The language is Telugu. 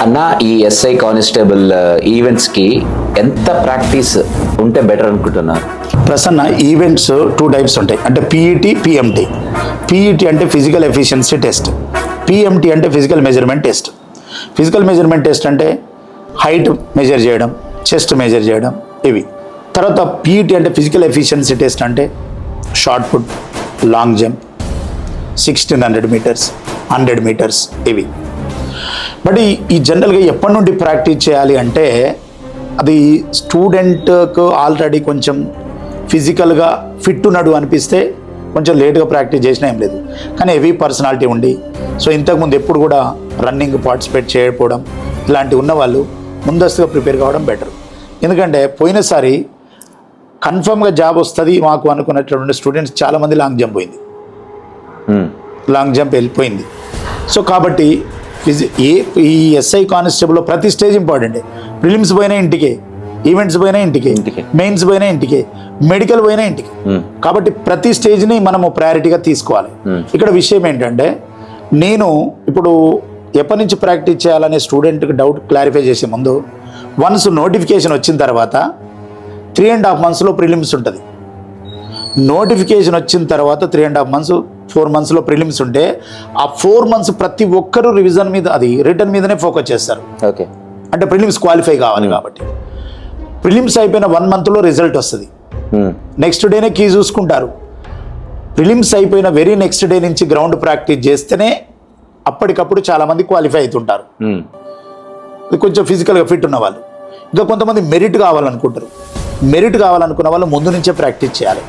అన్న ఈ ఎస్ఐ కానిస్టేబుల్ ఈవెంట్స్కి ఎంత ప్రాక్టీస్ ఉంటే బెటర్ అనుకుంటున్నారు? ప్రసన్న, ఈవెంట్స్ 2 టైప్స్ ఉంటాయి, అంటే పీఈటీ, పిఎంటీ. పీఈటీ అంటే ఫిజికల్ ఎఫిషియన్సీ టెస్ట్, పిఎంటీ అంటే physical measurement test. Physical measurement test అంటే హైట్ మెజర్ చేయడం, చెస్ట్ మెజర్ చేయడం, ఇవి. తర్వాత పీఈటీ అంటే ఫిజికల్ ఎఫిషియన్సీ టెస్ట్ అంటే shot put, long jump, 1600 metres, 100 metres, ఇవి. బట్ ఈ జనరల్గా ఎప్పటి నుండి ప్రాక్టీస్ చేయాలి అంటే, అది స్టూడెంట్కు ఆల్రెడీ కొంచెం ఫిజికల్గా ఫిట్ ఉన్నాడు అనిపిస్తే కొంచెం లేట్గా ప్రాక్టీస్ చేసినా ఏం లేదు. కానీ హెవీ పర్సనాలిటీ ఉండి, సో ఇంతకుముందు ఎప్పుడు కూడా రన్నింగ్ పార్టిసిపేట్ చేయకపోవడం, ఇలాంటివి ఉన్న వాళ్ళు ముందస్తుగా ప్రిపేర్ కావడం బెటర్. ఎందుకంటే పోయినసారి కన్ఫర్మ్గా జాబ్ వస్తుంది మాకు అనుకున్నటువంటి స్టూడెంట్స్ చాలామంది లాంగ్ జంప్ పోయింది, లాంగ్ జంప్ వెళ్ళిపోయింది. సో కాబట్టి ఈ ఎస్ఐ కానిస్టేబుల్లో ప్రతి స్టేజ్ ఇంపార్టెంటే. ప్రిలిమ్స్ పోయినా ఇంటికే, ఈవెంట్స్ పోయినా ఇంటికే, మెయిన్స్ పోయినా ఇంటికే, మెడికల్ పోయినా ఇంటికి. కాబట్టి ప్రతి స్టేజ్ని మనము ప్రయారిటీగా తీసుకోవాలి. ఇక్కడ విషయం ఏంటంటే, నేను ఇప్పుడు ఎప్పటి నుంచి ప్రాక్టీస్ చేయాలనే స్టూడెంట్కి డౌట్ క్లారిఫై చేసే ముందు, వన్స్ నోటిఫికేషన్ వచ్చిన తర్వాత 3.5 monthsలో ప్రిలిమ్స్ ఉంటుంది. నోటిఫికేషన్ వచ్చిన తర్వాత 3.5 months 4 monthsలో ప్రిలిమ్స్ ఉంటే, ఆ 4 months ప్రతి ఒక్కరూ రివిజన్ మీద, అది రిటర్న్ మీదనే ఫోకస్ చేస్తారు. ఓకే, అంటే ప్రిలిమ్స్ క్వాలిఫై కావాలి కాబట్టి. ప్రిలిమ్స్ అయిపోయిన 1 monthలో రిజల్ట్ వస్తుంది, నెక్స్ట్ డేనే కీ చూసుకుంటారు. ప్రిలిమ్స్ అయిపోయిన వెరీ నెక్స్ట్ డే నుంచి గ్రౌండ్ ప్రాక్టీస్ చేస్తేనే అప్పటికప్పుడు చాలామంది క్వాలిఫై అవుతుంటారు. కొంచెం ఫిజికల్గా ఫిట్ ఉన్న వాళ్ళు. ఇంకా కొంతమంది మెరిట్ కావాలనుకుంటారు. మెరిట్ కావాలనుకున్న వాళ్ళు ముందు నుంచే ప్రాక్టీస్ చేయాలి.